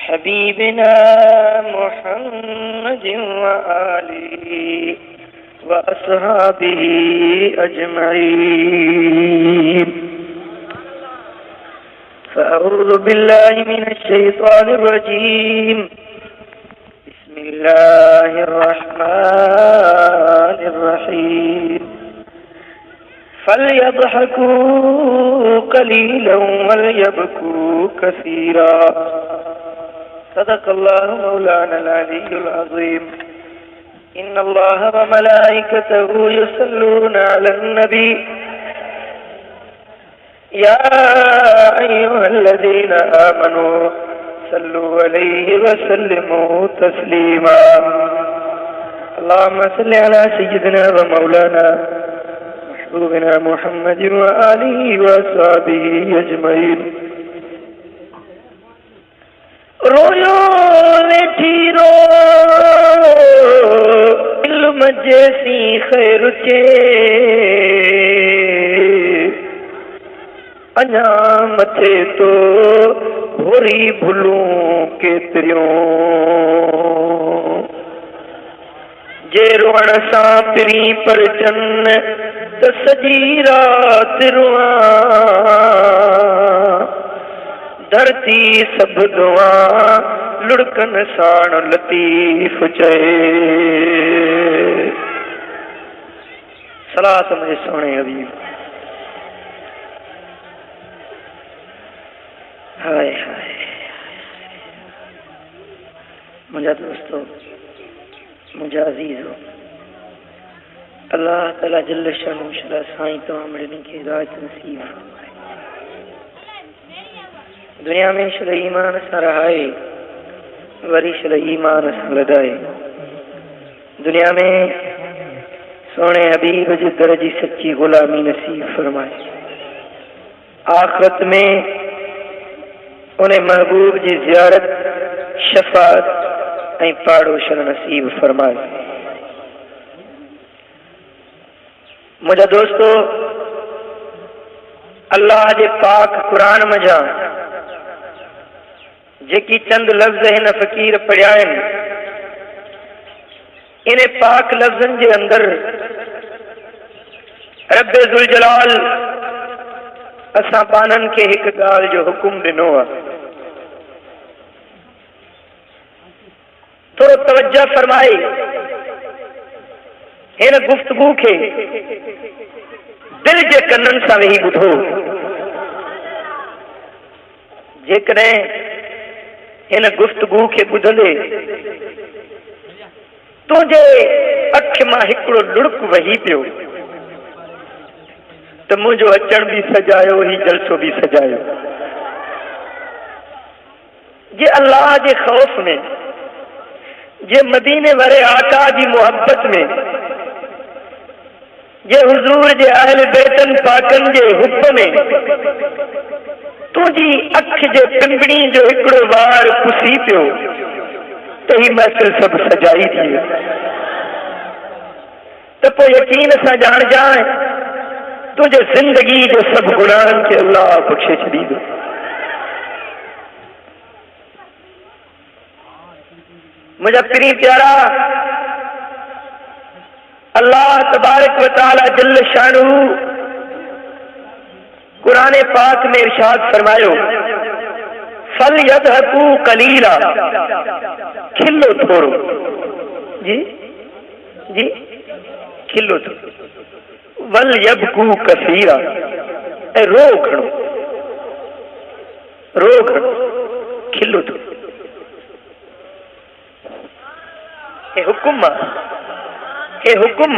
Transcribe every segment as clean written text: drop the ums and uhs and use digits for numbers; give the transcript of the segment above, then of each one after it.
हबीबना मुहम्मद व आलिहि व अस्हाबिहि अजमईन। फ़अऊज़ु बिल्लाहि मिनश शैतानिर रजीम। बिस्मिल्लाहिर रहमानिर रहीम। फलयज़हकू क़लीलन वलयबकू कसीरा। सदक़ल्लाहु मौलाना अल-अलीयुल अज़ीम। इन्नल्लाह व मलाइकतहु युसल्लूना अलन नबी या अय्युहल्लज़ीना आमनू सल्लु अलैहि व सल्लिमू तस्लीमा। अल्लाहुम्मा सल्लि अला सय्यिदिना व मौलाना महबूबिना मुहम्मद व आलिहि व अस्हाबिहि अजमईन। रोयो वेठी रो इल्म जैसी खैर चे अञा मथे तो भोरी भुलूं केतिरियों जे रोअण सां पिरी पर चन त सॼी रात रुआं धरती सब दुआ लुढ़कन साण लतीफ चए। सलात मुझे सोने हबीब। हाय हाय मुझा दोस्तों, मुझा अजीजो, अल्लाह ताला जल्ल शानु शला साईं तो हमरे की हिदायत नसीब फरमाए। दुनिया में शल ईमान सां रहाए वरी शल ईमान सां लदाए। दुनिया में सोने हबीब जे दर जी सच्ची गुलामी नसीब फरमाए। आखिरत में उन्हें महबूब जी ज़ियारत शफाअत ऐं पाड़ोशन नसीब फरमाए। मुझा दोस्तों, अल्लाह जे पाक कुरान मजा जेकी चंद लफ्ज़ हिन फ़कीर पढ़िया आहिनि, इन पाक लफ्ज़नि जे अंदर रब्बे ज़ुल जलाल असां पाननि खे हिकु ॻाल्हि जो हुकुम ॾिनो आहे। थोरो तवज्जो फरमाए हिन गुफ्तगू खे दिल जे कननि सां वेही ॿुधो। जेकॾहिं हिन गुफ्तगू खे ॿुधंदे तुंहिंजे अख मां हिकिड़ो लुढ़क वही पियो त मुंहिंजो अचण बि सजायो, ही जलसो बि सजायो। जे अल्लाह जे ख़ौफ में, जे मदीने वारे आका जी मोहब्बत में, जे हुजूर जे अहल बैतन पाकन जे हुब में तुझी अख जे पिंबड़ी जो हिकिड़ो वार पुसी पियो त ही महफ़िल सब सजाई थी त पोइ यकीन सां ॼाण जाए तुझे जिंदगी जो सब गुनाहनि खे अल्लाह बख़्शे छॾींदो। मुझा प्री प्यारा, अल्लाह तबारक व तआला जल्ल शानुहु कुरान पाक में इरशाद फरमायो, फल यज़हकू कलीला, खिलो थोरो। जी जी खिलो थोरो। वल यबकू कसीरा, रो घणो, रो घणो, खिलो थोरो। हे हुकुम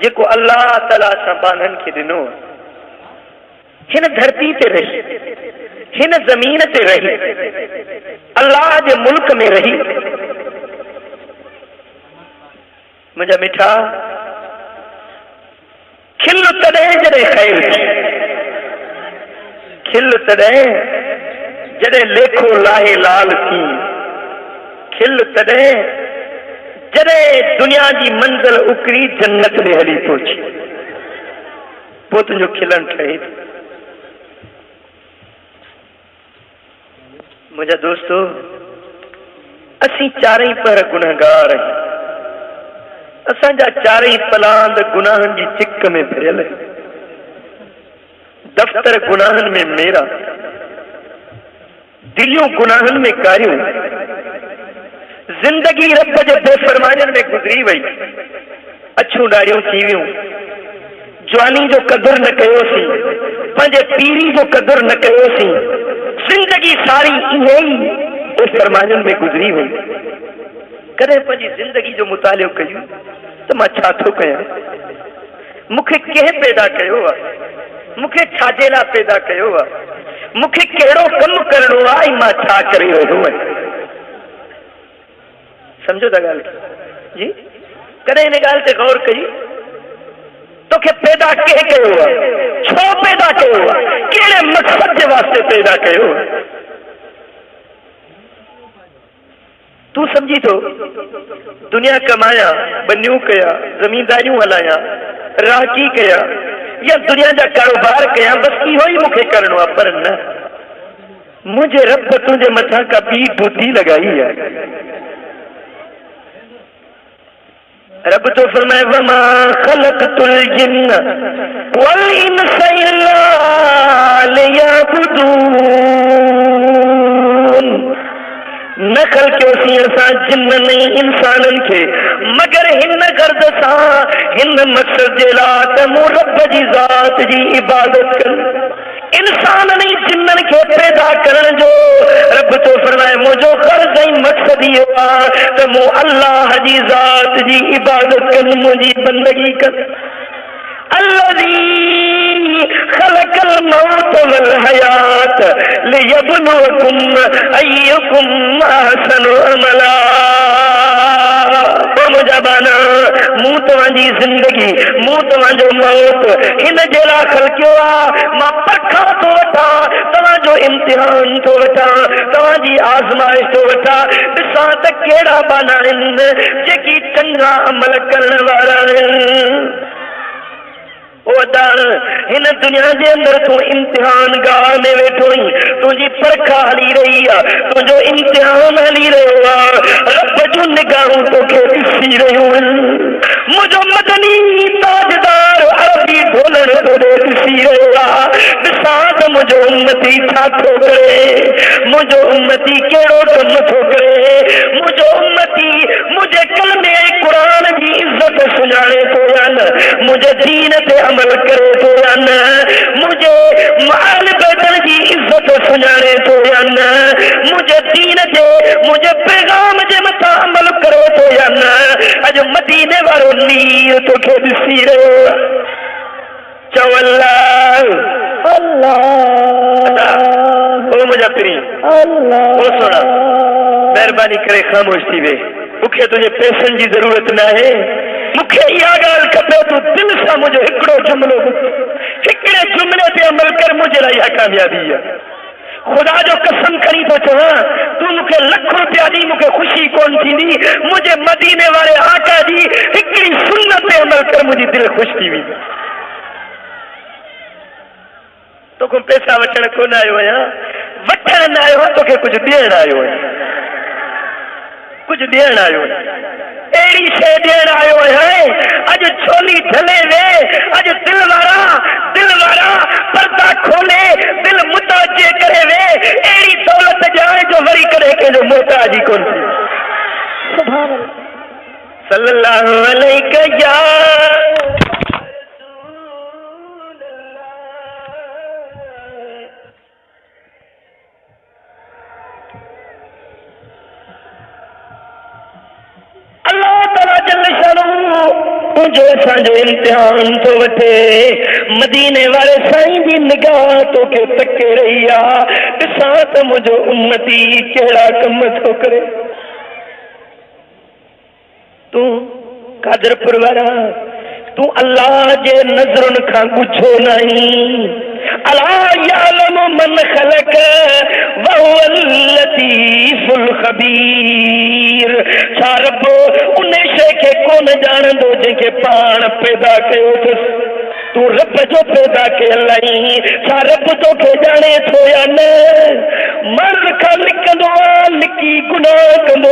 जेको अल्लाह ताला सां बाननि खे ॾिनो, हिन धरती ते रही, हिन ज़मीन ते रही, अल्लाह जे मुल्क में रही। मुंहिंजा मिठा, खिल तॾहिं जॾहिं ख़ैर थी, खिल तॾहिं जॾहिं लेखो लाहे लाल थी, खिल तॾहिं जॾहिं दुनिया जी मंज़िल उकरी जन्नत में हली पहुची, पोइ तुंहिंजो खिलण ठहे थो। मुझा दोस्तों, असी चारई पर गुनहगार हैं। असांजा चारई पलांद गुनाहन जी चिक में भरियल है। दफ्तर गुनाहन में मेरा, दिलियों गुनाहन में कारियूं, जिंदगी रब जे बेफरमानन में गुजरी वई। अछूं ॾाढ़ियूं थी वियूं, जवानी जो कदुर न कयोसीं, पंहिंजे पीरी जो कदुर न कयोसीं। जिंदगी सारी ईअं ई बेफरमानन में गुजरी वई। कॾहिं पंहिंजी जिंदगी जो मुतालियो कयूं त मां छा थो कयां, मूंखे कंहिं पैदा कयो आहे, मूंखे छाजे लाइ पैदा कयो आहे, मूंखे कहिड़ो कमु करणो आहे, मां छा करे रहियो आहियां। समझो था ॻाल्हि जी? कॾहिं हिन ॻाल्हि ते गौर कई, तोखे पैदा कंहिं कयो आहे, छो पैदा कयो आहे, कहिड़े मक़सद जे वास्ते पैदा कयो आहे। तू समझी थो दुनिया कमाया, बनियूं कया, ज़मींदारियूं हलाया, राहकी कया या दुनिया जा कारोबार कया, बस इहो ई मूंखे करणो आहे। पर न, मुंहिंजे रब तुंहिंजे मथां का ॿी बुद्धि लॻाई आहे। रब तो फरमाए वमा खलक़तुल जिन्न वल इंस इल्ला लियअबुदून। नकल क्यों सी असां जिन्न नहीं इंसानन के मगर हिन गर्द सां, हिन मक़सद जे लाइ त मूं रब जी ज़ात जी इबादत कर। इंसान नहीं जिन्नन के पैदा करण जो रब तो फरमाए मुझो गर्ज ऐं मक़सद इहो आहे त मूं अल्लाह जी ज़ात जी इबादत कर, मुंहिंजी बंदगी कर। अल्लज़ी खलक़ल मौत वल हयात लियब्लुवकुम अय्युकुम अहसनु अमला। मुंहिंजा बाना, मूं तव्हांजी ज़िंदगी, मूं तव्हांजो मौत हिन जे लाइ ख़लक़ियो आहे। मां परखां थो वठां, तव्हांजो इम्तिहान थो वठां, तव्हांजी आज़माइश थो वठां, ॾिसां त कहिड़ा बाना आहिनि जेकी चङा अमल करण वारा आहिनि। हिन दुनिया जे अंदर तू इम्तिहान गाह में वेठो ही, तुझी परखा हली रही आहे, तुझो इम्तिहान हली रहियो आहे। रब जूं निगाहूं तोखे ॾिसी रहियूं आहिनि। मुंहिंजो मदनी ताजदार अरबी ढोलण तोॾे ॾिसी रहियो आहे। ॾिसां त मुंहिंजो उम्मती छा थो करे, मुंहिंजो उम्मती कहिड़ो कमु थो करे, मुंहिंजो उम्मती मुंहिंजे कलमे ऐं क़ुरान जी इज़त सुञाणे थो या न, मुंहिंजे दीन ते अमल करे तो या न, मुझे आल बैतन जी इज्जत सुञाणे तो या न, मुझे दीन जे, मुझे पैगाम जे मथां अमल करे तो या न। अॼु मदीने वारो नीर तोखे ॾिसी रहियो। चओ अल्लाह अल्लाह। ओ मुंहिंजा पीरी, ओ सोना, महिरबानी करे ख़ामोश थी वे। मूंखे तुंहिंजे पैसनि जी ज़रूरत न आहे, मूंखे इहा ॻाल्हि खपे। तूं दिलि सां मुंहिंजो हिकिड़ो जुमिलो, हिकिड़े जुमिले ते अमल कर, मुंहिंजे लाइ इहा कामयाबी आहे। खुदा जो कसम खणी थो चवां, तूं मूंखे लख रुपया ॾी, मूंखे ख़ुशी कोन थींदी। मुंहिंजे मदीने वारे आका जी हिकिड़ी सुन्नत ते अमल कर, मुंहिंजी दिलि ख़ुशि थी वेंदी। तोखां पैसा वठण कोन आयो आहियां, वठण न आयो आहियां, तोखे कुझु ॾियण आयो आहियां, कुझु ॾियण आयो आहियां, अहिड़ी शइ ॾियण आयो आहियां। अॼु छोली ढले वे, अॼु दिल वारा पर्दा खोले, दिल मुताजे करे वे, अहिड़ी दौलत ॼाए जो वरी करे कंहिंजो मोहताजी कोन थी। सुभान अल्लाह। सल्लल्लाहु अलैहि या जो असांजो इम्तिहान तो वठे। मदीने वारे साईं जी निगाह तोखे तके रही आहे। ॾिसां त मुंहिंजो उम्मती कहिड़ा कम थो करे। तूं कादरपुर वारा, तूं अल्लाह जे नज़रुनि खां ॻुझो नहीं। अला यालम मन खलक वहुवल लतीफुल खबीर। छा रब उन शइ खे कोन ॼाणंदो जंहिंखे पाण पैदा कयो अथसि। तूं रब जो पैदा कयल आहीं, छा रब तोखे ॼाणे थो या न? मर्द खां लिकन गुनाह कंदो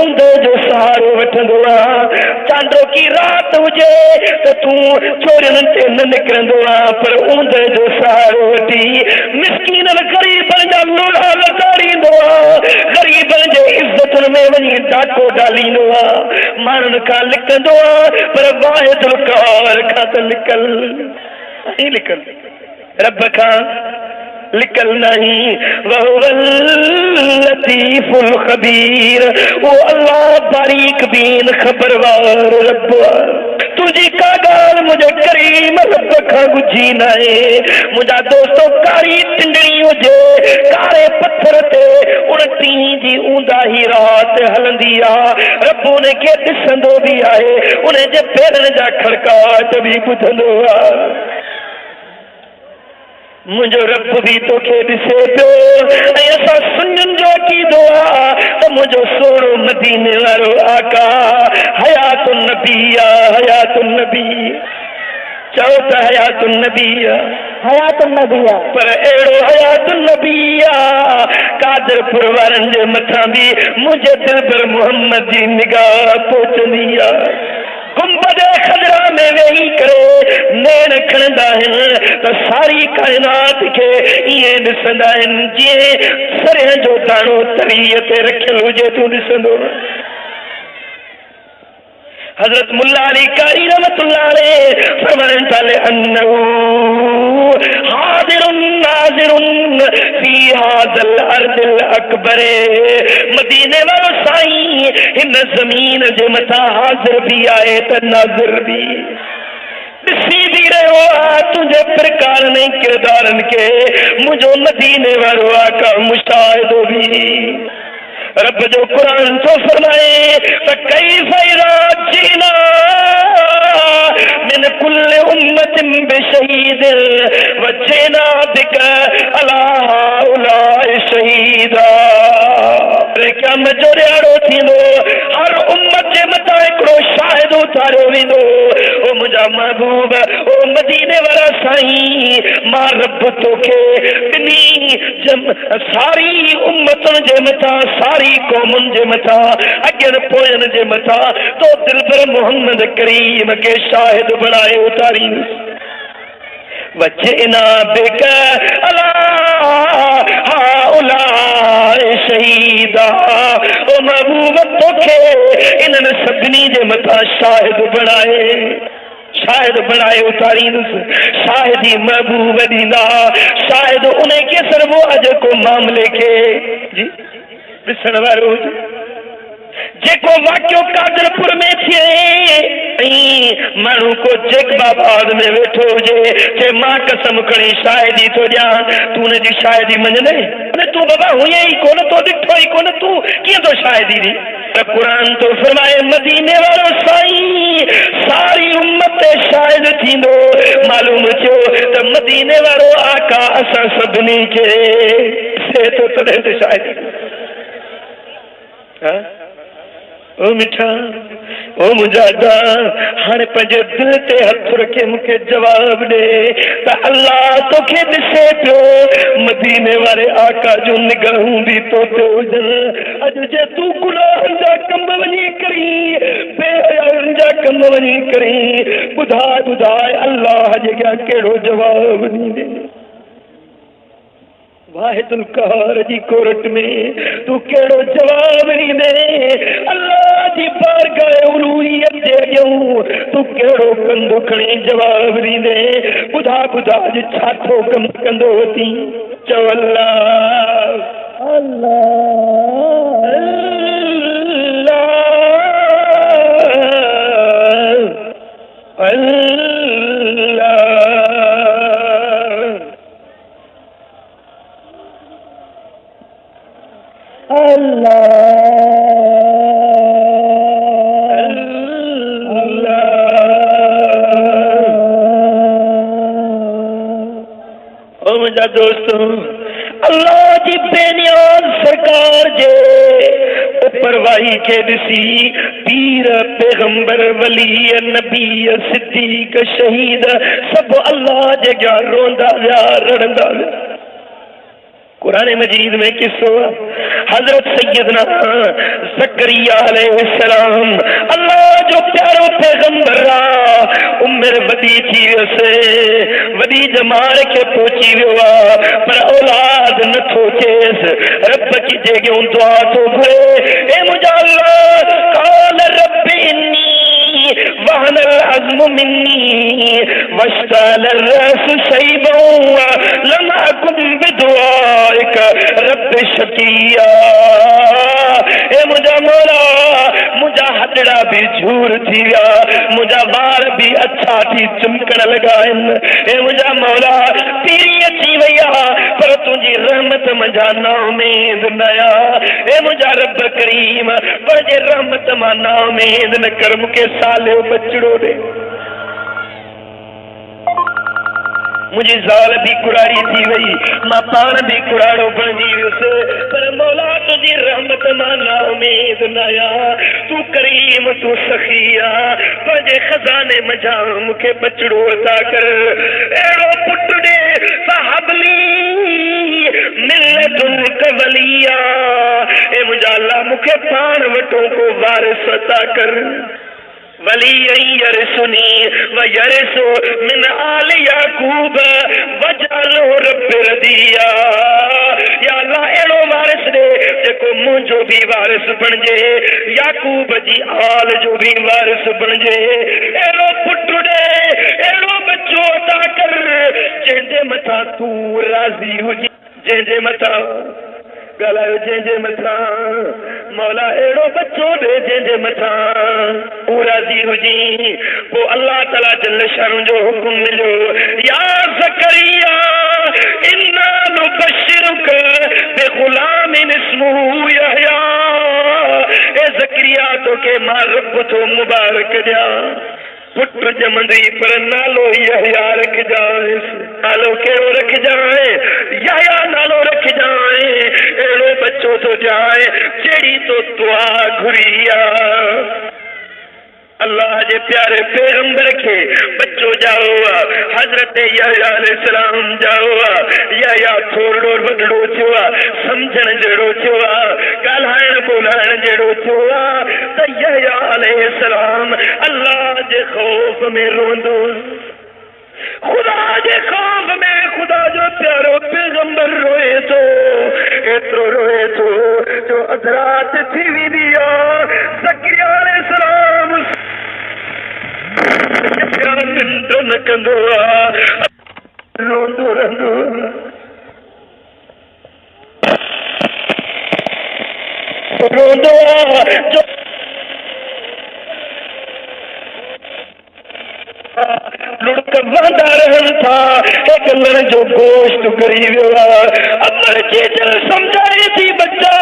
उंदे जो सहारो वठंदो चांदो की रात हुजे तो तू चोरियन ते न निकिरंदो पर उंदे जो सहारो वठी मिसकीन गरीबन जा लोढ़ा लॻाड़ींदो गरीबन जे इज्जतन में वञी डाको डालींदो माण्हुन खां लिकंदो पर वाहिदुल क़हार खां त लिकल नहीं लिकल रब खां लिकल नहीं वहुवल लतीफुल खबीर वो अल्लाह बारीक बीन खबरवार रब तुझी का गाल मुझे करीम रब खां गुझी नाहे मुझा दोस्तों कारी टिंडड़ी हुजे कारे पत्थर ते उन टीं जी ऊंदाही रात हलंदी रब उन खे ॾिसंदो भी आहे उन जे पेरनि जा खड़काट भी ॿुधंदो मुझो रब भी तोखे ॾिसे पियो ऐं असां सुञनि जो अक़ीदो त मुझो सोणो मदीने वारो आका हयातुन नबी हयातुन नबी चओ त हयातुन नबी हयातुन नबी पर अहिड़ो हयातुन नबी कादरपुर वारनि जे मथां बि मुंहिंजे दिल पर मोहम्मद जी निगाह पहुचंदी गुंबद खजरा में वेही करे नैन खणंदा आहिनि त सारी काइनात खे ईअं ॾिसंदा आहिनि जीअं सरियं जो दाणो तरीअ ते रखियलु हुजे तूं ॾिसंदो हज़रत मुल्ला अली कारी रहमतुल्लाह अलैह फरमाइनि था अन्नहु हाज़िरुन नाज़िरुन फी हाज़ल अर्दिल अकबर मदीने वारो साईं हिन ज़मीन जे मथां हाज़िर भी आहे त नाज़िर भी ॾिसी भी रहियो तुंहिंजे प्रकारनि ऐं किरदारनि खे मुंहिंजो मदीने वारो आका मुशाहिदो भी रब जो कुरान छो फरमाए त कैफ़ इज़ा जीना मिन कुल्लि उम्मतिन बिशहीद वजीना बिक अला हाउलाए शहीदा क़यामत जो ॾियारो थींदो हर उम्मत जे मथां हिकिड़ो शाहिद उतारियो वेंदो ओ मुंहिंजा महबूब ओ मदीने वारा साईं मां रब तोखे ॿिनी सारी उम्मतुनि जे मथां सारी क़ौमुनि जे मथां अॻियनि पोयनि जे मथां तो दिलबर मोहम्मद करीम खे शाहिद बणाए उतारींदुसि वजना बिक अला हाउलाए शहीदा ओ महबूब तोखे इन्हनि सभिनी जे मथां शाहिद बणाए उतारींदुसि शाहिदी महबूब ॾींदा शायद उन खे सरबो अॼु को मामले खे जी ॾिसण वारो हुजे जेको वाक़ियो कादरपुर में थिए माण्हू को जेकबाबाद में वेठो हुजे जे मां कसम खणी शायदी तो ॾियां तूं हुनजी शायदी मञंदे तूं बाबा हुए ई कोन तो ॾिठो ई कोन तूं कीअं तो शायदी ॾी त क़ुरान तो फरमाए मदीने वारो साईं सारी उम्मत शायद थींदो मालूम थियो त मदीने वारो आका असां सभिनी खे से तो तॾहिं त शायदी ओ मिठा ओ मुंहिंजा हाणे पंहिंजे दिल ते हथ रखे मूंखे जवाब ॾे त अल्लाह तोखे ॾिसे पियो मदीने वारे आका जूं निगाहूं बि तो ते हुजनि अॼु जे तूं गुनाहनि जा कम वञी करी बेहयानि जा कम वञी करी ॿुधाए अल्लाह जे अॻियां कहिड़ो जवाब ॾींदे वाहिदुल क़हार जी कोरट में तू कहिड़ो जवाब ॾींदे अल्लाह जी बारगाह उलूहियत जे अॻियां तू कहिड़ो कंदो खणी जवाब ॾींदे ॿुधा अॼु छा थो कमु कंदो थी चओ अल्लाह अल्लाह अल्लाह मुंहिंजा दोस्तों अल्लाह जी बेनियाज़ सरकार जे परवाही खे ॾिसी पीर पैगंबर वली नबी सिद्दीक शहीद सभु अल्लाह जे अॻियां रोंदा विया रड़ंदा विया कुरान मजीद में किस्सो हजरत सैयदना ज़करिया अलैहिस्सलाम अल्लाह जो प्यारो पैगंबर रहा उम्र वदी थी वैसे वदी जमार के पहुंची हुआ पर औलाद न थो चेस रब की जगह दुआ तो घुरे ए मुझे अल्लाह काल रब्बी इन्नी वहन अज़्म मिन्नी वश्ताल रस शैबा लम अकुन बिदुआइक रब शकिया। ए मुझा मौला मुझा हथड़ा भी झूर थी विया मुझा बार भी अच्छा थी चमकण लगा ए मुझा मौला पीरी अची वैया पर तुझी रहमत मजा ना उम्मीद नया ए मुझा रब करीम पर जे रहमत मा ना उम्मीद न कर मुके साले बचड़ो दे मुझे ज़ाल भी कुरारी थी वही मां पान भी कुराड़ो बनी उसे पर मौला तुझी रहमत माना उम्मीद नया तू करीम तू सखिया तुझे खजाने मजा मुखे बचड़ो अता कर एड़ो पुट दे साहबली मिल्लतुल कवलिया ए मुझा अल्लाह मुखे पान वटों को वारिस अता कर वली यरसुनी व यरसु मिन आल याकूब वजलो रब रदिया या अल्लाह एड़ो वारिस दे जेको मुंजो भी वारिस बन जे याकूब जी आल जो भी वारिस बन जे एड़ो पुट दे एड़ो बच्चो अता कर जेंदे मथा तू राजी हुजी जेंदे मथा गलायो जेंजे मथा मौला एड़ो बच्चो दे जेंजे मथा पूरा दी हुजी वो अल्लाह ताला जल्ल शानु जो हुक्म मिलो या ज़करिया इन्ना नुबश्शिरुक बिग़ुलामिन इस्मुहु यहया ए ज़करिया तो के मां रब तो मुबारक दिया पुत्र जमंदी पर नालो यहया रख जाए नालो केड़ो रख जाए यहया नालो रख जाए एड़ो बच्चो तो जाए जेड़ी तो दुआ घुरिया अल्लाह जे प्यारे पैगंबर के बच्चो जाओ हजरत यहया अलैहिस्सलाम जाओ यहया थोड़ो वडड़ो थियो समझण जड़ो थियो ॻाल्हाइण ॿोलाइण जड़ो थियो त यहया अलैहिस्सलाम अल्लाह जे खौफ में रोंदो खुदा जे खौफ में खुदा जो प्यारो पैगंबर रोए तो एतिरो रोए तो जो अधरात थी वेंदी आहे ज़करिया अलैहिस्सलाम मिंटो न कंदो रोंदो रहंदो रोंदो जो लुड़क वांदा रहन था एक लड़ जो गोश्त करी वियो अमर के जल समझाई थी बच्चा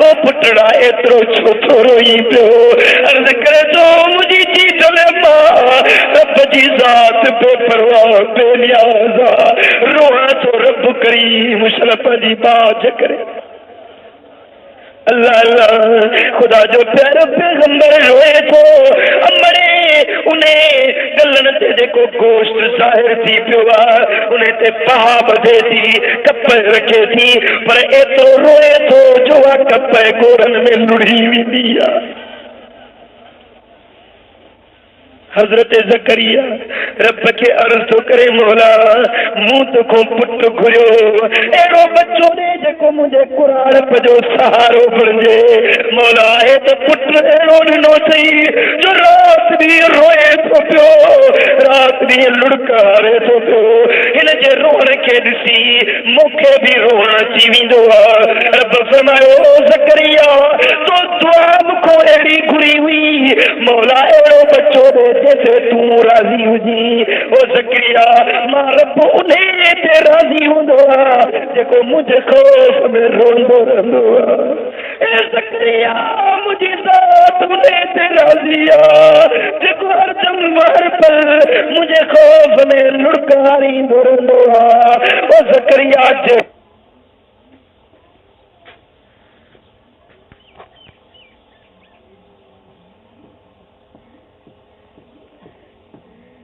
ओ पुटड़ा एतिरो छो थो रोई पियो अर्ज़ करे तो मुझी थी चले मां रब जी ज़ात बेपरवाह बेनियाज़ रोआ तो रब करीम शरफ जी बाज करे अल्लाह अल्लाह खुदा जो प्यारो पैगंबर रोए थो अमरे उन्हें गलन ते जेको गोश्त ज़ाहिर थी पियो उन्हें ते पहा बधे थी कप रखे थी पर एतिरो रोए थो जो कप गोरन में लुढ़ी वेंदी आहे हजरत ज़करिया रब के अर्ज़ तो करे मौला मुंह तो को पुट घुरियो एड़ो बच्चो दे जेको मुझे कुराड़ पजो सहारो बणजे मौला है तो पुट एड़ो ॾिनो सही जो रात दी रोए थो पियो रात दी लुड़कारे थो पियो हिन जे रोअण खे ॾिसी मूंखे बि रोअण अची वेंदो आहे रब फरमायो ज़करिया तो दुआ मूंखों अहिड़ी घुरी हुई मौला एड़ो बच्चो दे जैसे तू राजी हुजी ओ ज़करिया मां रब उन्हें ते राजी हूंदो आहे जेको मुझे खौफ में रोंदो रहंदो आहे ए ज़करिया मुझी ज़ात उन्हें ते राजी आहे जेको हर दम हर पल मुझे खौफ में लुड़कारींदो रहंदो आहे ओ ज़करिया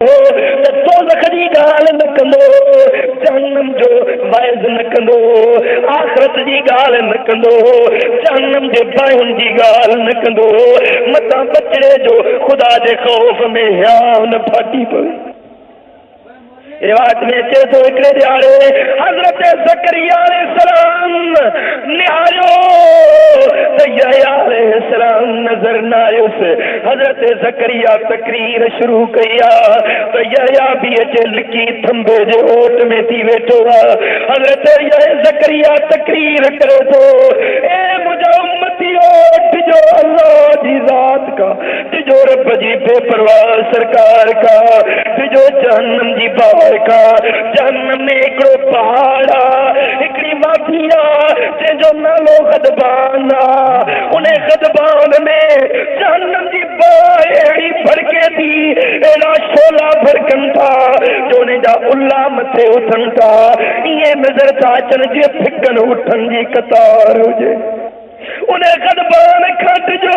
तो लखदी गाल न कंदो जहन्नम जो वाइज न कंदो कंदो, आखिरत जी गाल न कंदो, जहन्नम जे बायुन जी गाल न कंदो, मता बचड़े जो खुदा जे खौफ में या न फाटी पवे। रिवायत में अचे तो हिकिड़े ॾियारे हज़रत ज़करिया अलैहिस्सलाम निहारियो त यहया अलैहिस्सलाम नज़र न आयुसि। हज़रत ज़करिया तकरीर शुरू कई आहे त यहया बि अचे लिकी थंबे जे ओट में थी वेठो आहे। हज़रत ज़करिया तकरीर करे थो, ए मुंहिंजा उम्मतियो ॾिजो अल्लाह जी ज़ात का, ॾिजो रब जी बेपरवाह सरकार का, ॾिजो जहन्नम जी बात का। जहन्नम में हिकिड़ो पहाड़ आहे, हिकिड़ी वादी आहे जंहिंजो नालो ग़दबान आहे। उन ग़दबान में जहन्नम जी बाहि अहिड़ी भड़के थी, अहिड़ा शोला भड़कनि था जो उन जा उल्ला मथे उथनि था। ईअं नज़र था अचनि जीअं फिकनि उठनि जी कतार हुजे। उन्हें ग़दबान खट जो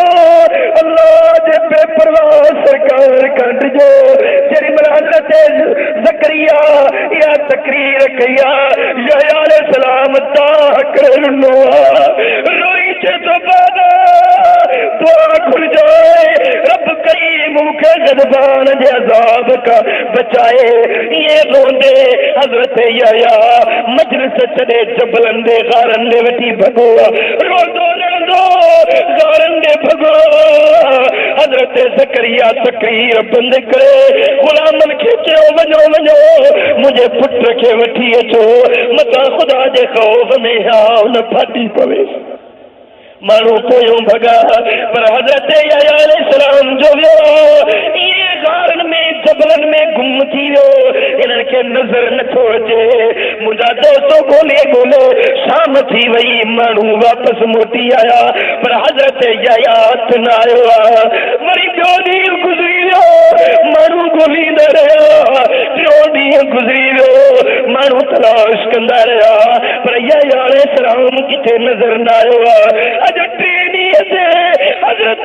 अल्लाह जे बेपरवाह सरकार खट जो जेरी मल हज़रत ज़करिया या तकरीर कया यहया अलैहिस्सलाम ता करनो रोई चे तो बाद दुआ खुल जाए, रब करीम मुखे ग़दबान जे अज़ाब का बचाए। ये रोंदे हज़रत यहया मजलिस छॾे जबलनि दे गारनि दे वठी भॻो रोंदो गारंदे भगो। हज़रत ज़करिया तकरीर बंद करे गुलामन खे चयो वञो वञो मुंहिंजे पुट खे वठी अचो, मता ख़ुदा जे खौफ में हा न फाटी पवे। माण्हू पोयों भॻा पर हज़रत यहया अलैहिस्सलाम जो वियो इहे गारनि में जबलनि में गुम थी वियो, इन्हनि खे नज़र नथो अचे। मुंहिंजा दोस्तो ॻोल्हे ॻोल्हे शाम थी वई, माण्हू वापसि मोटी आया पर हज़रत यहया हथ न आयो आहे। वरी ॿियो ॾींहुं गुज़री वियो, माण्हू ॻोल्हींदा रहिया, टियों ॾींहुं गुज़री वियो, माण्हू तलाश कंदा रहिया पर यहया अलैहिस्सलाम किथे नज़र न आयो आहे। अॼु टे ॾींहं ते हज़रत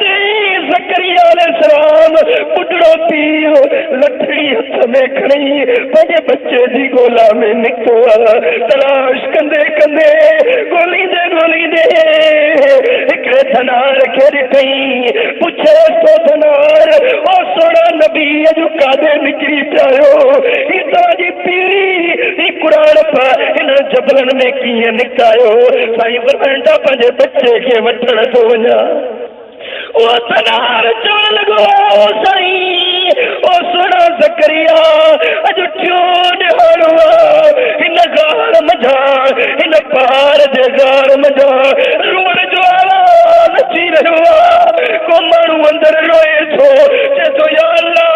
ज़करिया अलैहिस्सलाम बुढ़ो पीउ लठड़ी हथ में खणी पंहिंजे बच्चे जी ॻोल्हा में निकितो आहे। तलाश कंदे कंदे ॻोल्हींदे ॻोल्हींदे हिकिड़े धनार खे ॾिठई, पुछे तो धनार ओ सोना नबी अॼु काॾे निकिरी पिया आहियो? ही तव्हांजी पीढ़ी ही कुरान हिन जबलनि में कीअं निकितायो? साईं फरमाईंदा पंहिंजे बच्चे खे वठण थो वञा। ओ तनार चवण लॻो, साईं ओ सोना ज़करिया अॼु टियों ॾिहाड़ो आहे, हिन गार मझा हिन पहाड़ जे गार मझा रोअण जो आवाज़ अची रहियो आहे। को माण्हू अंदरि रोए थो, चए थो या अल्लाह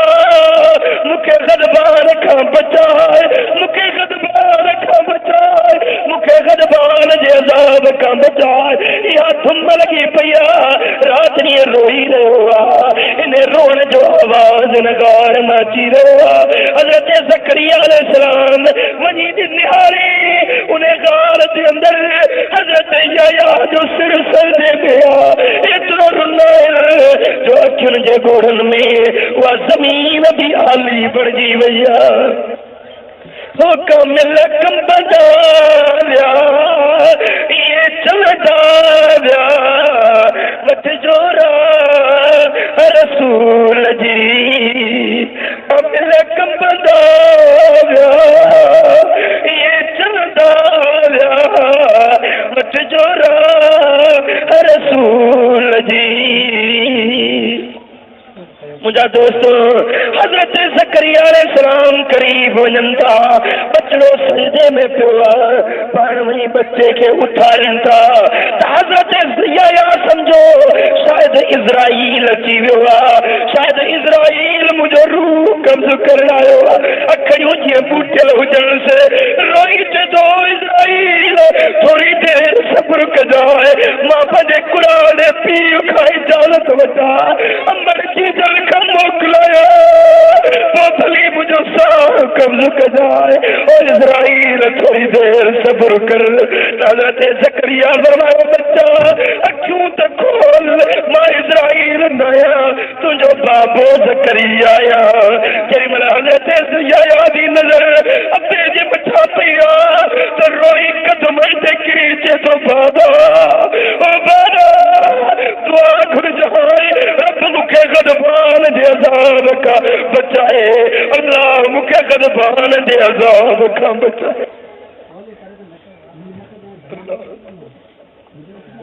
मूंखे ग़दबान खां बचाए, मूंखे ग़दबान खां बचाए, मूंखे ग़दबान जे अज़ाब खां बचाए। इहा थुम लॻी पई आहे, राति ॾींहुं रोई रहियो आहे, इन रोअण जो आवाज़ हिन गार मां अची रहियो आहे। हज़रत ज़करिया अलैहिस्सलाम वञी निहारे उन गार जे अंदरि हज़रत यहया जो सिर सजदे में आहे, एतिरो रुलायो जो अखियुनि जे ॻोढ़नि में उहा ज़मीन बि आली बणिजी वई आहे। हो कामिल कंबदा विया इहे चलंदा विया वठिजो रसूल जी। कामिल कंबदा विया इहे चलंदा विया वठिजो रसूल जी। मुंहिंजा दोस्तो हज़रत ज़करिया अलैहिस्सलाम करीब वञनि था, बचड़ो सजदे में पियो आहे, पाण वञी बच्चे खे उथारनि था त हज़रत यहया सम्झो शायदि इज़राइल अची वियो आहे, शायदि इज़राइल मुंहिंजो रूह कब्ज़ करण आयो आहे। अखियूं जीअं बूटियल हुजण से रोई चे थो, इज़राइल थोरी देरि सब्र कजाए, मां पंहिंजे क़ुरान पीउ खां इजाज़त वठां, अमर जी दर खां मोकिलाया पोइ भली मुंहिंजो साह कब्ज़ कजाए। ओ इज़राइल थोरी देरि सब्र कर। हज़रत ज़करिया फरमायो बच्चा अखियूं त खोल, मां इज़राइल न आहियां, तुंहिंजो बाबो ज़करिया आहियां। जेॾी महिल हज़रत यहया जी नज़र अबे जे मथां पई आहे तो रोई कदम से कीचे तो बाबा ओ बाबा दुआ खुद जहाए रब मुखे गदबान दे अजाब का बचाए अल्लाह मुखे गदबान दे अजाब का बचाए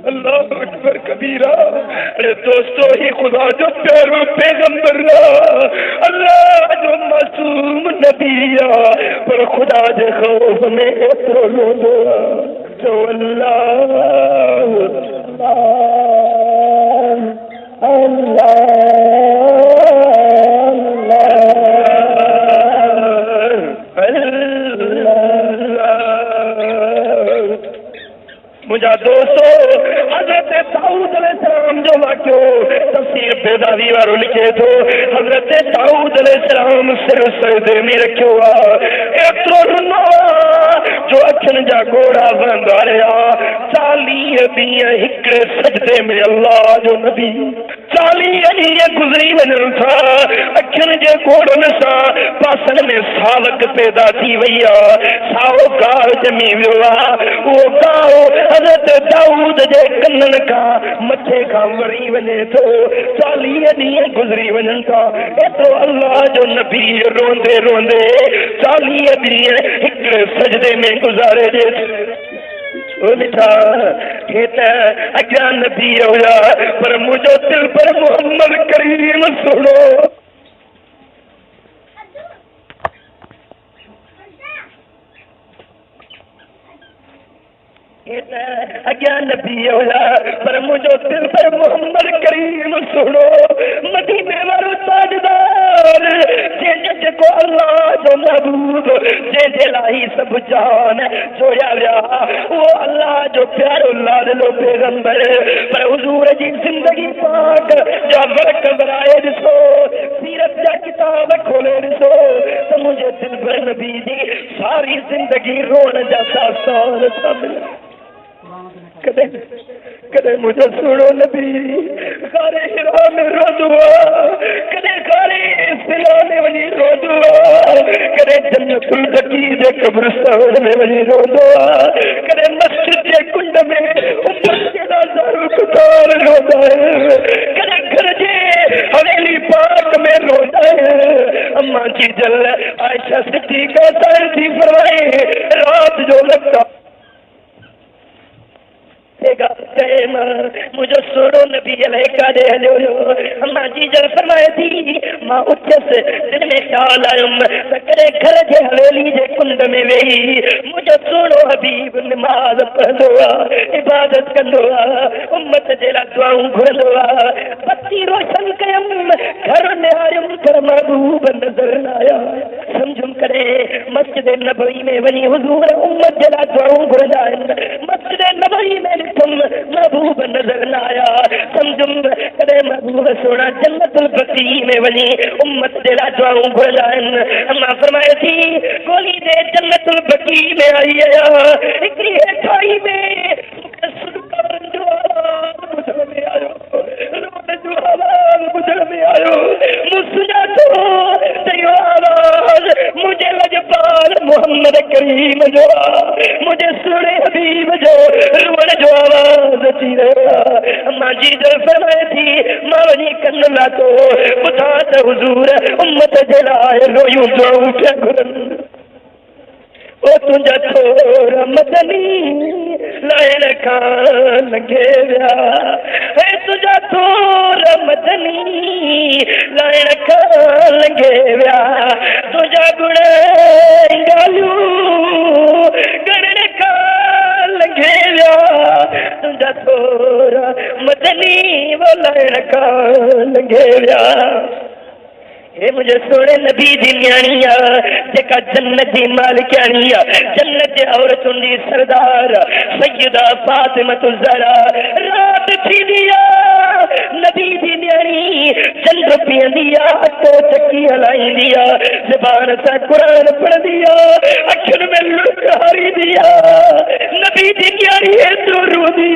अल्लाह अकबर कबीरा। अरे दोस्तों ही खुदा जो प्यारो पैगंबर अल्लाह जो मासूम नबिया पर खुदा जे खौफ में तो लो तो अल्लाह मुझा दोस्तों हजरत दाऊद अलैहिस्सलाम जो वाक्यो तफसीर बेदावी वारो लिखे तो हजरत दाऊद अलैहिस्सलाम सिर सजदे में रखियो एतरो रुनो जो अखन जा गोड़ा बंदा रहा 40 ॾींहं हिकिड़े सजदे में अल्लाह जो नबी 40 ॾींहं गुज़री वञनि था अखियुनि जे गोड़नि सां पासनि में सावक पैदा थी वई आहे साओ गाह ॼमी वियो आहे उहो गाह हज़रत दाऊद जे कननि खां मथे खां वरी वञे थो 40 ॾींहं गुज़री वञनि था एतिरो अल्लाह जो नबी रोंदे रोंदे 40 ॾींहं हिकिड़े सजदे में गुज़ारे ॾे लिखा हे त अॻियां नबी हुया पर मुंहिंजो दिल पर मोहम्मद करीम सुणो अॻियां नबी हुया पर मुंहिंजो दिल पर मोहम्मद करीम सुणो मदीने वारो ताजदार जंहिंजो जेको अल्लाह जो महबूब जंहिंजे लाइ सभु जान जोया विया उहो अल्लाह जो प्यारो लाडलो पैगंबर पर हुज़ूर जी ज़िंदगी पाक जा वर्क वराए ॾिसो सीरत जा किताब खोले ॾिसो त मुंहिंजे दिल पर नबी जी सारी ज़िंदगी रोअण जा दास्तान था मिलनि कदे कदे मुझे सुनो नबी गारे हिरा में रोदुआ कदे गारे सिला में वनी रोदुआ कदे जन्नतुल बकी दे कब्रिस्तान में वनी रोदुआ कदे मस्जिद के कुंड में ऊपर के नजारो कुतार रोदा है कदे घर जे हवेली पाक में रोदा है अम्मा की जल आयशा सिद्दीका साथी फरमाए रात जो लगता मुझे सुनो नबी अलैका दे हलो अम्मा जी जल फरमाए थी मां उठस दिन में ख्याल आयुम करे घर जे हवेली जे कुंड में वेही मुझे सुनो हबीब नमाज पढ़ंदो इबादत कंदो उम्मत जे लाइ दुआऊं घुरंदो बत्ती रोशन कयम घर निहारियुम पर महबूब नज़र न आया समझुम करे मस्जिद नबवी में वञी हुज़ूर उम्मत जे लाइ दुआऊं घुरंदा आहिनि मस्जिद नबवी में महबूब नजर न आया समझुम कदे महबूब सोना जन्नतुल बकी में वनी उम्मत जे लाइ दुआऊं घुरंदा आहिनि अम्मा फरमाए थी गोली दे जन्नतुल बकी में आई आया हिकिड़ी हेठाई में सुडकरन जो आवाज़ ॿुधण में आयो रोड जो आवाज़ ॿुधण में आयो मूं सुञातो त इहो आवाज़ मुंहिंजे लजपाल मोहम्मद करीम जो मुंहिंजे सुहिणे हबीब जो रुअण जो आवाज़ अची रहियो अम्मा जी जल फरमाए थी मां वञी कन लाथो ॿुधां त हुज़ूर उम्मत जे लाइ रोयूं दुआऊं पिया घुरनि ओ तुंहिंजा थोरा मदनी लाइण खां लंघे विया हे तुंहिंजा थोरा मदनी लाइण खां लंघे विया तुंहिंजा गुण ॻाल्हियूं करण खां लंघे विया तुंहिंजा थोरा मदनी वो लाइण खां लंघे विया हे मुझे सोने नबी दी न्याणी जेका जन्नत दी मालिकानी जन्नत जे औरतुनि दी सरदार सैयदा फातिमतुल ज़हरा रात थी दिया नबी दी न्याणी चंद पींदी अटो चक्की हलाईंदी ज़बान सां क़ुरान पढ़ंदी अखियुनि में लुढ़क हारींदी नबी दी न्याणी एतिरो रोंदी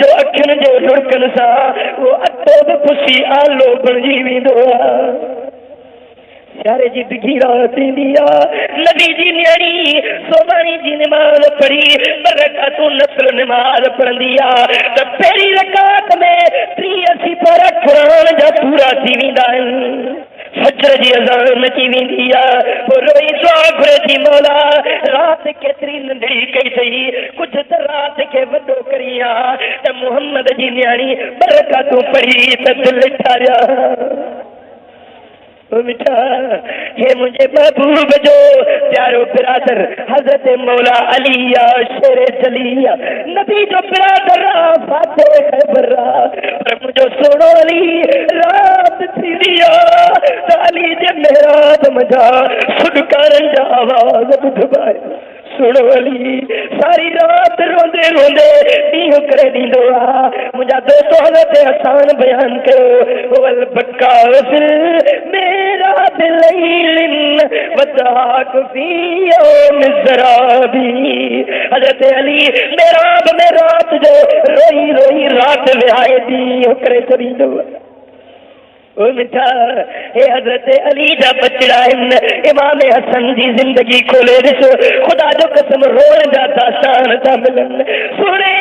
जो अखियुनि जे लुढ़कनि सां उहो अटो बि पुसी आलो बणिजी वेंदो प्यारे जी बिगी रात दिया नबी जी न्याणी सोबानी जी नमाज पढ़ी बरका तू नस्ल नमाज पढ़ दिया तो पहली रकात में 83 पारा कुरान जा पूरा थी वेंदा फजर जी अज़ान अची वेंदी आहे रोई दुआ घुरे थी मौला रात केतिरी नंढड़ी कई थई कुछ त रात के वॾो करी आहे त मोहम्मद जी न्याणी बरकातूं पढ़ी त दिल ठारिया मिठा ये मुझे महबूब जो प्यारो बिरादर हजरत मौला अली या शेर जलिया नबी जो बिरादर फाते खैबर पर मुझो सोनो अली रात थी दिया अली जे मेराज मजा सुडकारन जा आवाज बुधबाए सुनो अली सारी रात रोंदे रोंदे ॾींहुं करे ॾींदो आहे मुंहिंजा दोस्त हज़रत हसन बयान कयो वल बकासिल मेरा दिलैलिन वदाक फी यौम ज़राबी हज़रत अली मेराब में रात जो रोई रोई रात विहाए ॾींहुं करे छॾींदो ओ मिठा हे हजरत अली जा बचड़ा इमाम हसन जी जिंदगी खोले ॾिसो खुदा जो कसम रोण जा दास्तान था मिलन सुने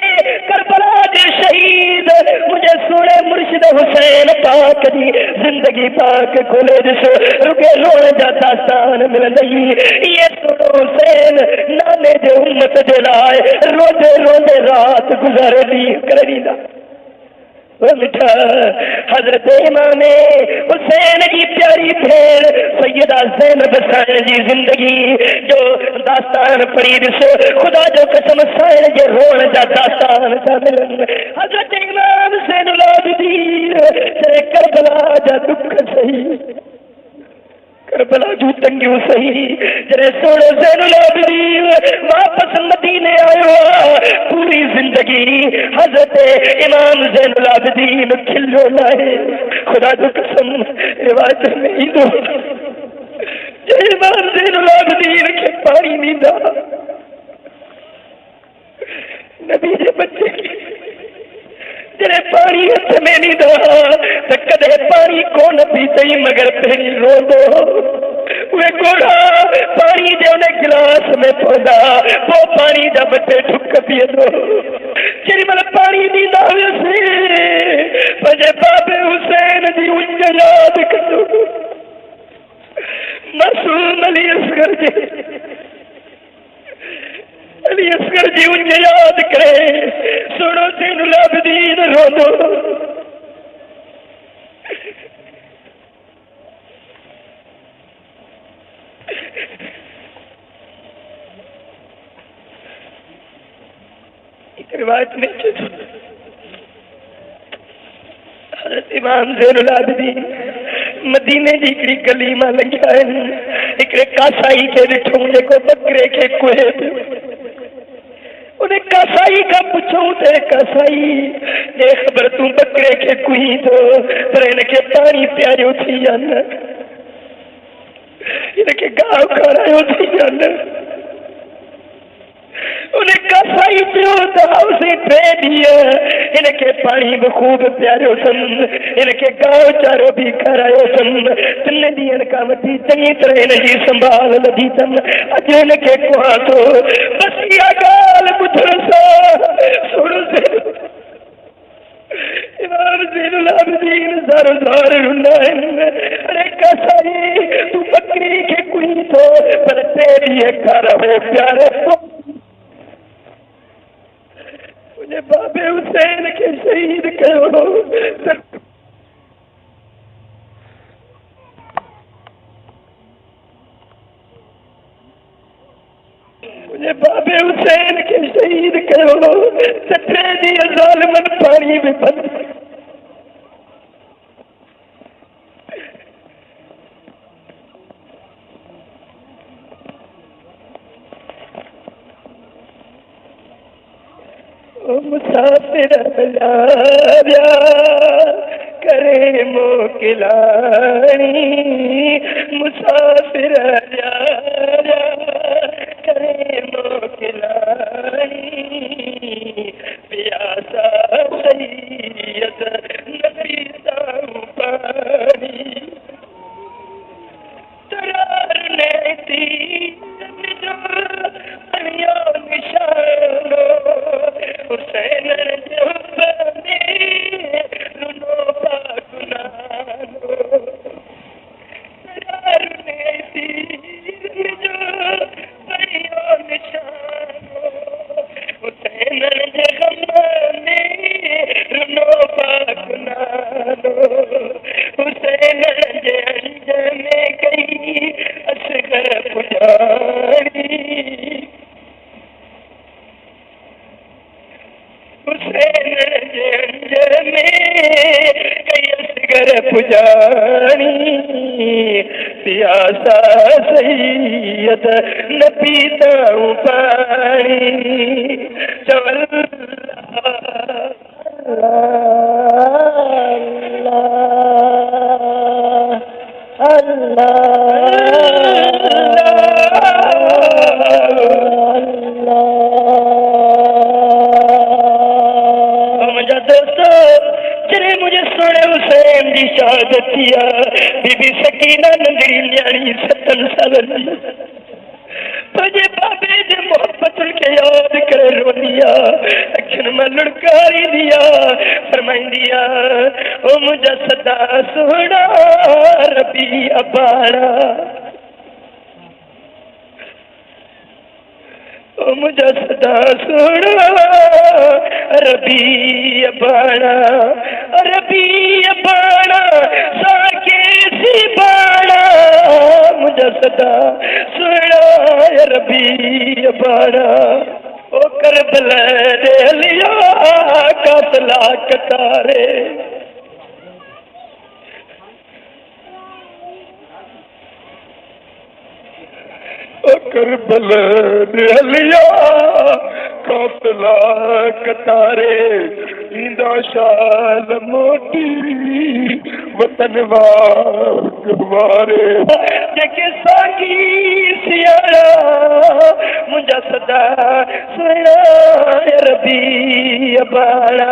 करबला जे शहीद मुझे सुने मुर्शिद हुसैन पाक जी जिंदगी पाक खोले ॾिसो रुके रोण जा दास्तान मिलंदई ये सुनो हुसैन नाने जे उम्मत जे लाइ रोंदे रोंदे रात गुज़ारे ॾींहुं करे ॾींदा मिठा हजरत इमाम हुसैन जी प्यारी भेण सैयदा ज़ैनब साईं जी जिंदगी जो दास्तान पढ़ी ॾिसो खुदा जो कसम साईं जे रोण जा दास्तान था मिलनि हजरत इमाम ज़ैनुल आबिदीन जॾहिं करबला जा दुख सही करबला जूं तंगियूं सही जॾहिं सोनो ज़ैनुल आबिदीन वापस मदीने आयो आहे पूरी जिंदगी हजरत इमाम ज़ैनुल आबिदीन खिलो लाए खुदा जो कसम रिवायत में ईंदो जे इमाम ज़ैनुल आबिदीन खे पाणी ॾींदा नबी जे बच्चे जॾहिं पाणी हथ में ॾींदा त कॾहिं पाणी कोन पीतई मगर पहिरीं रोंदो उहे घोड़ा पाणी जे उन गिलास में पवंदा पोइ पाणी जा ॿ टे ढुक पीअंदो जेॾी महिल पाणी ॾींदा हुयसि पंहिंजे बाबे हुसैन जी उंज यादि कंदो मासूम अली असगर जी उंज यादि करे सोनो ज़ैनुल आबिदीन रोंदो रिवायत में हज़रत इमाम ज़ैनुल आबिदीन मदीने जी हिकिड़ी गली मां लंघिया आहिनि हिकिड़े कासाई खे ॾिठो जेको बकरे खे कुहे पियो उन कासाई का पुछूं ते कासाई जे ख़बर तूं बकरे खे कुही थो पर हिनखे पाणी पियारियो थी या न हिनखे गाहु खारायो थी या न उन कासाई पियो त हाउसे 3 ॾींहं हिनखे पाणी बि ख़ूब पियारियो अथनि हिनखे गाहु चारो बि खारायो अथनि 3 ॾींहंनि खां वठी चङी तरह हिनजी संभाल लधी अथनि अॼु हिनखे कुहां थो बसि इहा ॻाल्हि ॿुधण सां सुण इमाम ज़ैनुल आबिदीन ज़ारो ज़ार रुंदा आहिनि अरे कासाई तूं बकरी खे कुही थो पर 3 ॾींहं खारायो प्यारो मुझे बाबे हुसैन के शहीद कयो मुझे बाबे हुसैन के शहीद कयो त 3 ॾींहं ज़ालिमनि पाणी में बंद मुसाफिर लाया करे मोकिलाणी मुसाफिर लाया करे मोकिलाणी प्यासा सैयद नबी सां पाणी हुसैन जे अंजर में कई असगर पुजानी सियासा सैयद न पीता हूँ पानी चवल बीबी सकीना नंदरी न्याणी 7 साल जी तुझे बाबे जे मोहब्बत के याद करे रोनिया अखन में लुड़कारी दिया फरमाइंदिया ओ मुझा सदा सोना रबी अबाड़ा ओ मुझा सदा सोना रबी अबाड़ा साके सी बाड़ा मुझा सदा सोना रबी अबाड़ा ओ करबला दे लिया कातला कतारे ओ करबला दे लिया कातला कतारे इंदा शाल मोटी वतन वारे जेके साकी सियारा मुझा सदा सोना रबी अबाड़ा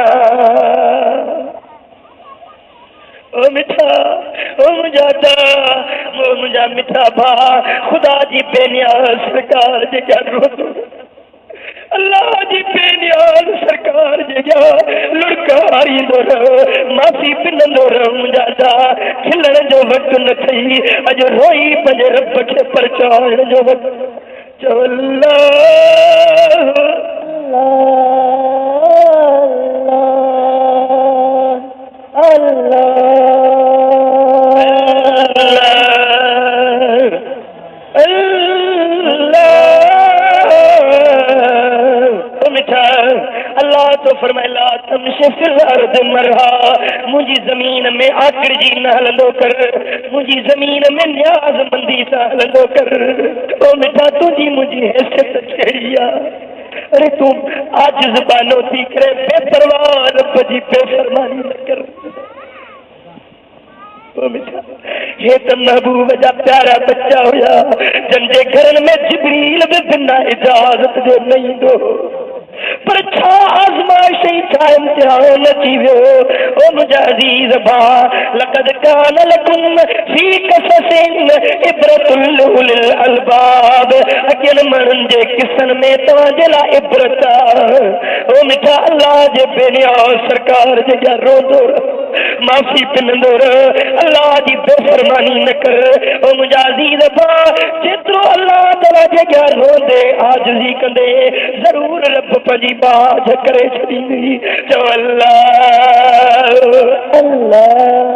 ओ मिठा ओ मुझा मिठा भा खुदा जी बेनियाज सरकार जे क्या रो अल्लाह जी बेनियाज सरकार जगा लुड़कारी दो माफी पिनंदो मुझा खिलण जो वक्त न थई अज रोई पंजे रब के परचाण जो वक्त चवल्ला अल्लाह तो फरमाया तमशे फिल अर्द मरहा मुझी जमीन में आकड़ जी न हलंदो कर मुझी जमीन में न्याज़मंदी सा हलंदो कर ओ मिठा तुझी मुझी हैसियत छेड़िया अरे तू आज ज़बानो थी करे बेपरवाह रब जी बेफरमानी न कर हे तो महबूब जा प्यारा बच्चा होया जंदे घरन में जिब्रील भी बिना इजाजत जो नहीं दो पर छा आजमाइश छा इम्तिहान अची वियो ओ मुंहिंजा अज़ीज़ भाउ लक़द कान लकुम फ़ी क़ससिन इब्रतुल उलिल अलबाब अॻियनि माण्हुनि जे किस्सनि में तव्हांजे लाइ इब्रत आहे ओ मिठा अल्लाह जे बेनियाज़ सरकार जे जा रोंदो माफ़ी पिनंदो अल्लाह जी बेफ़रमानी न कर ओ मुंहिंजा अज़ीज़ भाउ जेतिरो अल्लाह तआला जे जा रोंदे आजिज़ी कंदे ज़रूर रब पंहिंजी बाज करे छॾींदी चओ अल्लाह अल्लाह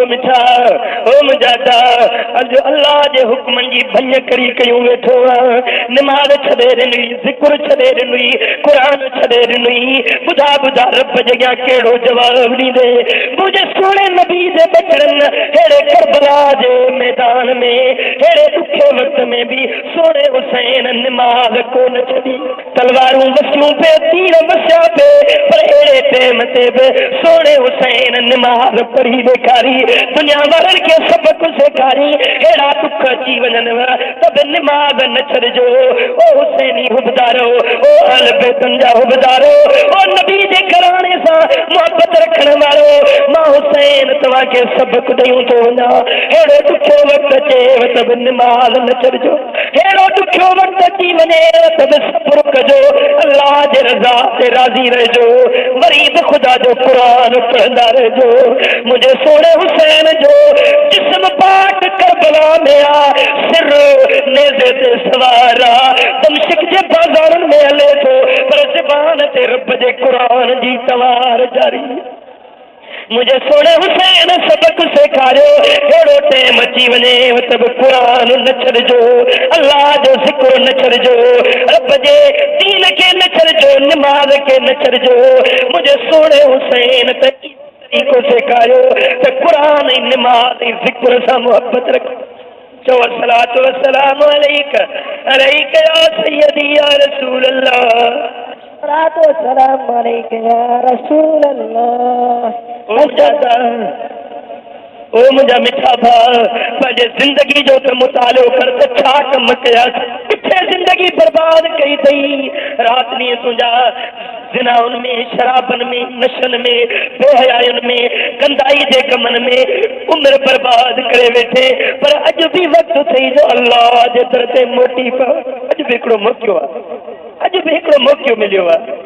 मिठा ओ मुजादा अज अल्लाह जे हुक्मन जी भञ करी कयूं वेठो नमाज छॾे ॾिनी ज़िक्र छॾे ॾिनी क़ुरान छॾे ॾिनी ॿुधा ॿुधा रब जॻह कहिड़ो जवाब ॾींदे मुंहिंजे सोणे नबी जे बचड़नि अहिड़े करबला जे मैदान में अहिड़े ॾुखे वक़्त में बि सोणे हुसैन नमाज कोन छॾी तलवारूं वसियूं पे तीर वसिया पे पर अहिड़े टाइम ते बि सोणे हुसैन नमाज पढ़ी ॾेखारी दुनिया वारनि खे सबक सेखारी अहिड़ा दुख अची वञनि त बि नमाज़ न छॾिजो ओ हुसैनी हुबदारो ओ अहल बैतुनि जा हुबदारो ओ नबी जे घराणे सां मोहबत रखण वारो मां हुसैन तव्हांखे सबक ॾेयूं थो वञा अहिड़ो ॾुखियो वक़्तु अचे त बि नमाज़ न छॾिजो अहिड़ो ॾुखियो वक़्तु अची वञे त बि सब्र कजो अल्लाह जे रज़ा ते राज़ी रहिजो वरी बि ख़ुदा जो क़ुरान पढ़ंदा रहिजो मुंहिंजे सोणे हुसैन जो जिस्म पाक करबला में आ सिर नेज़े ते सवार आ दमश्क जे बाज़ारनि में हले थो पर ज़बान ते रब जे क़ुरान जी तवार जारी। मुझे सोने हुसैन सबक सेखारियो हेड़ो टेम अची वञे तब क़ुरान न छॾिजो, अल्लाह जो ज़िक्र न छॾिजो, रब जे दीन खे न छॾिजो, नमाज़ खे न छॾिजो। मुझे सोने हुसैन तरीक़ो सेखारियो त क़ुरान ऐं नमाज़ ऐं ज़िक्र सां मोहब्बत रखो। चओ सलातो वसलाम अलैका अलैका या सय्यदी या रसूल अल्लाह, सलातो वसलाम अलैका या रसूल अल्लाह। ओ मुंहिंजा मिठा भाउ, पंहिंजे ज़िंदगी जो त मुतालो कर त छा कम कया, किथे ज़िंदगी बर्बाद कई अथई। राति ॾींहं तुंहिंजा ज़िनाउनि में, शराबनि में, नशनि में, बेहयायुनि में, कंदाई जे कमनि में उमिरि बर्बाद करे वेठे। पर अॼु बि वक़्तु अथई जो अल्लाह जे दर ते मोटी पव। अॼु बि हिकिड़ो मौक़ो आहे, अॼु बि हिकिड़ो मौक़ो मिलियो आहे।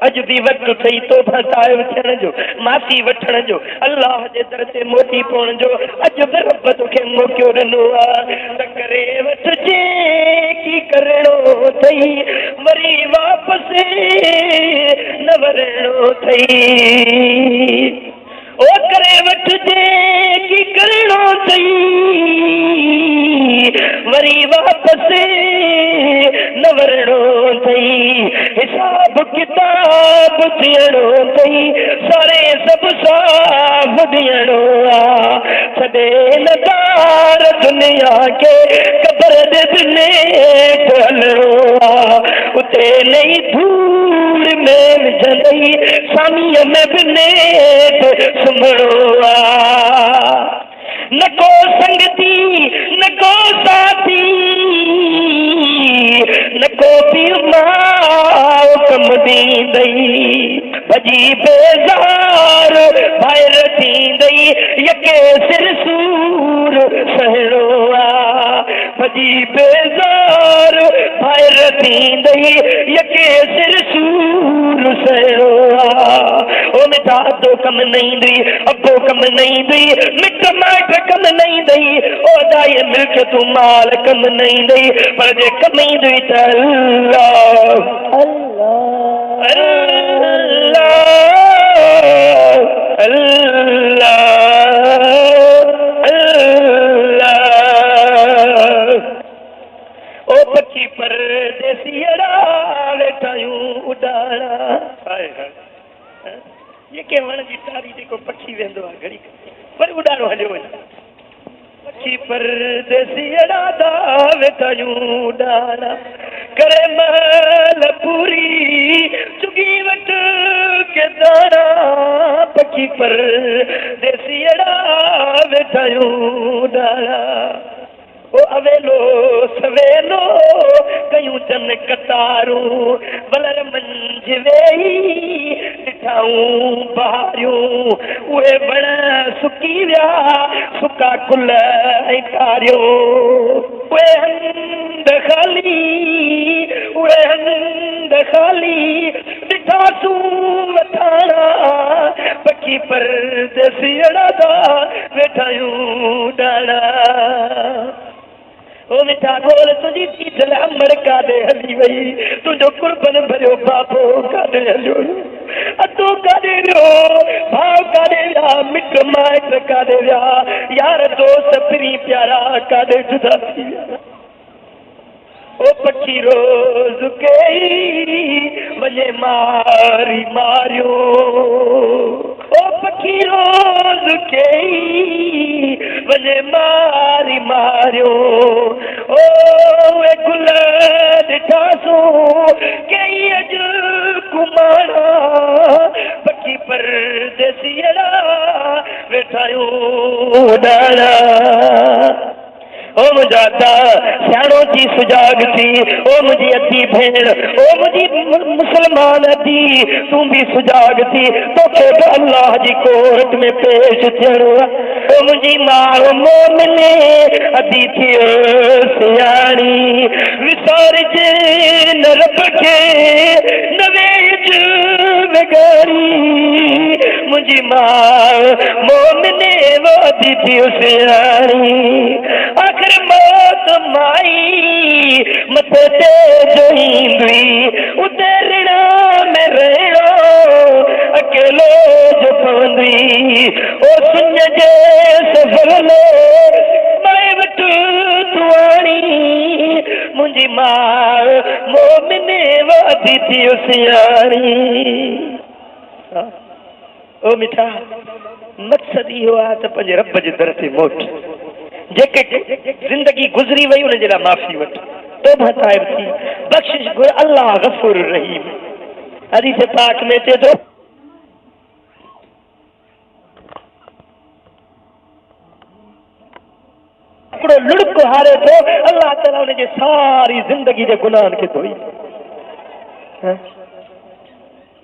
अॼु बि वक़्तु अथई तौबा ताइब थियण जो, माफ़ी वठण जो, अल्लाह जे दर ते मोटी पवण जो। अॼु बि रब तोखे मौक़ो ॾिनो आहे त करे वठिजे की करणो अथई, वरी वापसि न वरणो अथई। ओ करे वठिजे की करणो अथई, वरी वापसि न वरणो अथई। हिसाब किताब थियणो अथई, सारे सभु साफ़ ॾियणो आहे। छॾे नदार दुनिया खे क़बर जे दिने हलणो आहे। उते नई धूड़ में विझंदई, सामीअ में बि नेठ सुम्हणो आहे। न को संगती न को साथी, न को पीउ माउ कम ॾींदई, भॼी बेज़ार ॿाहिर थींदई, यके सिर सूर सहणो आहे। भॼी बेज़ार ॿाहिर थींदई, यके सिर सूर सहणो आहे। ओ मिठा अधो कम न ईंदई, अबो कम न ईंदई, मिट माइट कम न ईंदई, ओ दाई मिल्क तूं माल कम न ईंदई, पर जे कम ईंदई त अल्लाह अल्लाह अल्लाह अल्लाह। ओ पखी परदेसी अड़ा वेठायूं उॾाणा, जेके वण जी टारी जेको पखी वेंदो आहे घड़ी पर उॾाणो हलियो वञे। पखी परदेसी अड़ा वेठायूं उॾाणा, करे महल पूरी चुगी वठ के दाणा। पखी परदेसी अड़ा वेठायूं उॾाणा, ओ अवेलो सवेलो कयूं जन कतारूं, वलर मंझ वेही ॾिठाऊं बहारियूं। उहे वण सुकी विया सुका गुल ऐं कारियूं, उहे हंध खाली उहे हंध खाली ॾिठासूं वठाणा। पखी परदेसी अड़ा वेठायूं उॾाणा। ओ मिठा ढोल तुंहिंजी चीथल अमड़ काॾे हली वई, तुंहिंजो कुर्बन भरियो बाबो काॾे हलियो, अतो काॾे वियो, भाउ काॾे विया, मिट माइट काॾे विया, यार दोस्त प्री प्यारा काॾे जुदा थी विया। ओ पखी रोज़ कई वञे मारी मारियो, ओ पखी रोज़ कई वञे मारी मारियो। ओ उहे गुल ॾिठासूं कई अॼु कुमारा, पखी परदेसी अड़ा वेठायूं उॾाणा। ओ मुंहिंजा सियाणो जी सुजाग थी, ओ मुंहिंजी अधी भेण, ओ मुंहिंजी मुसलमान अधी, तूं बि सुजाग थी, तोखे बि अल्लाह जी कोर्ट में पेश थियणो आहे। ओ मुंहिंजी माउ मोमिने अधी थियो सियाणी, विसारजे न रब खे न वेझ विगाड़ी। मुंहिंजी माउ मोमिने अधी थियो सियाणी, आख़िर मौत माई मथे ते जो ईंदी, उते ऋण ओ सुन जे सफर ले मैं वट तुआणी मुंहिंजी मां मोमिने वादी थी सियाणी। ओ मिठा मक़सद इहो आहे त पंहिंजे रब जे दर ते मोट, जेके ज़िंदगी गुज़री वई उन जे लाइ माफ़ी वठ, तौबा ताइब थी, बख़्शिश घुर, अल्लाह गफ़ूर रहीम। हदीस पाक में अचे थो हिकिड़ो लुड़को हारे थो, अल्लाह ताला हुन जे सारी ज़िंदगी जे गुनाहनि खे धोई।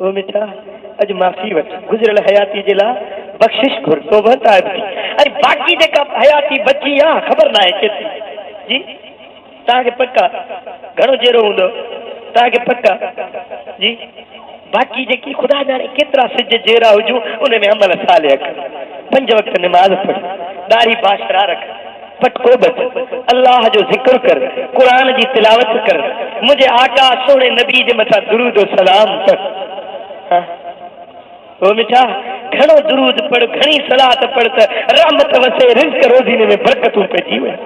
ओ मिठा अॼु माफ़ी वठ, गुज़िरियल हयाती जे लाइ बख़्शिश घुर, तौबा ताइब थी। ऐं बाक़ी जेका हयाती बची आहे ख़बर न आहे केतिरी जी, तव्हांखे पक्का घणो जहिड़ो हूंदो तव्हांखे पक्का जी। बाक़ी जेकी ख़ुदा ॼाणे केतिरा सिज जहिड़ा हुजूं उन में अमल सालिया कर, 5 वक़्त निमाज़ पढ़, दाढ़ी बाशरा रख, पटको बच, अल्लाह जो ज़िक्र कर, क़ुरान जी तिलावत कर, मुझे आका सोने नबी जे मथां दुरूद और सलाम पढ़। ओ मिठा घणो दुरूद पढ़, घणी सलात पढ़ त रहमत वसे, रिज़्क़ रोज़ीने में बरकतूं पइजी वञे।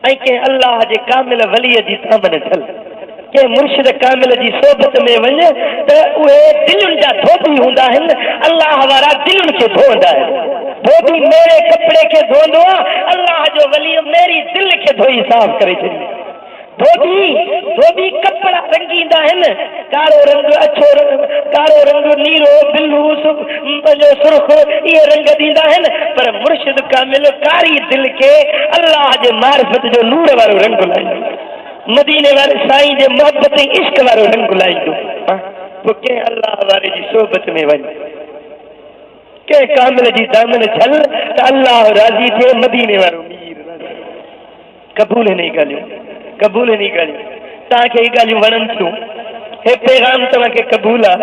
ऐं कंहिं अल्लाह जे कामिल वलीअ जी तामन थल, कंहिं मुर्शिद कामिल जी सोबत में वञ त उहे दिलुनि जा धोबी हूंदा आहिनि, अल्लाह वारा दिलुनि खे धोईंदा आहिनि। धोबी मेरे कपिड़े खे धोईंदो आहे, अल्लाह जो वली मेरी दिल खे धोई साफ़ करे छॾींदो। धोबी कपड़ा रंगींदा आहिनि, कारो रंग, अछो रंग, कारो रंग, नीरो, बिलू, सुर्ख, इहे रंग ॾींदा आहिनि, पर मुर्शिद कामिल कारी दिल खे अल्लाह जे मारिफत जो नूर वारो रंग लाईंदो, मदीने वारे साईं जे मोहब्बत ऐं इश्क वारो रंग लाईंदो। पोइ कंहिं अल्लाह वारे जी सोबत में वञ, कंहिं कामिल जी दामन झल त अल्लाह राज़ी थिए, मदीने वारो मीर। क़बूल हिन ॻाल्हियूं, क़बूल हिन ॻाल्हियूं, तव्हांखे इहे ॻाल्हियूं वणनि थियूं, हे पैगाम तव्हांखे क़बूल आहे,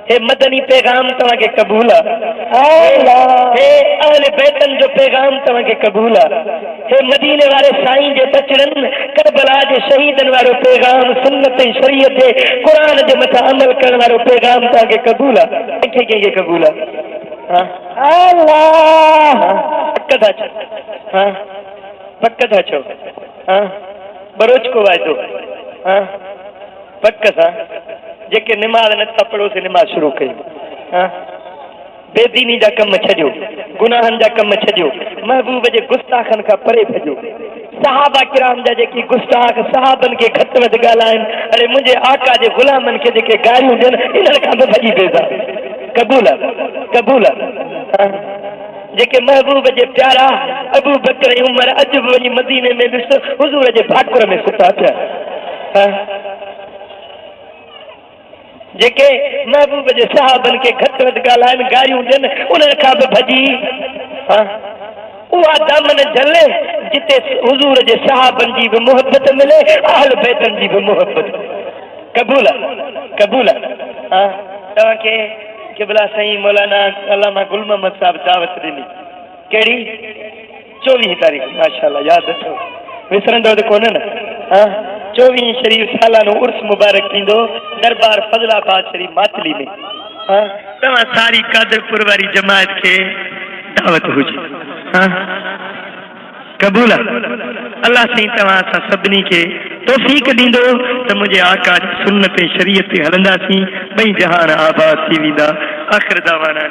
हे मदनी पैगाम तव्हांखे क़बूल आहे, हे अहले बैतन जो पैगाम तव्हांखे क़बूल आहे, हे मदीने वारे साईं जे बचड़नि करबला जे शहीदनि वारो पैगाम, सुन्नत ऐं शरीयत क़ुरान जे मथां अमल करण वारो पैगाम तव्हांखे क़बूल आहे, कंहिंखे क़बूल आहे? पक था चओ, पक था चओ, बरोच को वाइदो, पक सां जेके निमाज़ नथा पढ़ो से निमाज़ शुरू कयो, बेदीनी जा कम छॾियो, गुनाहनि जा कम छॾियो, महबूब जे गुस्ताखनि खां परे भॼो। सहाबा किराम जा जेकी गुस्ताख सहाबनि खे घटि वधि ॻाल्हाइनि, अरे मुंहिंजे आका जे ग़ुलामनि खे जेके गारियूं ॾियनि, इन्हनि खां बि भॼी वेंदा। क़बूल क़बूल। जेके महबूब जे प्यारा अबू बकर ऐं उमर अॼु बि वञी मदीने में ॾिस हुज़ूर जे भाकुर में सुता पिया, जेके महबूब जे सहाबनि खे घटि वधि ॻाल्हाइनि, गारियूं ॾियनि, उन्हनि खां बि भॼी उहा दामन झले जिते हुज़ूर जे सहाबनि जी बि मोहबत मिले, अहल बैतन जी बि मोहबत। क़बूल क़बूल। तव्हांखे क़िबला साईं मौलाना अल्लामा गुल मोहम्मद साहब दावत ॾिनी, कहिड़ी? 24 तारीख़, माशाअल्लाह यादि अथव, विसरंदव त कोन न? 24 शरीफ़ सालानो उर्स मुबारक थींदो दरबार फज़लाबाद शरीफ़ मातली में। तव्हां सारी कादरपुर वारी जमात खे दावत हुजे। क़बूल। अल्लाह साईं तव्हां असां सभिनी खे तौफ़ीक़ ॾींदो त मुंहिंजे आका जी सुन्नत ऐं शरीयत ते हलंदासीं, ॿई जहान आबाद थी वेंदा। आख़िर दावाना।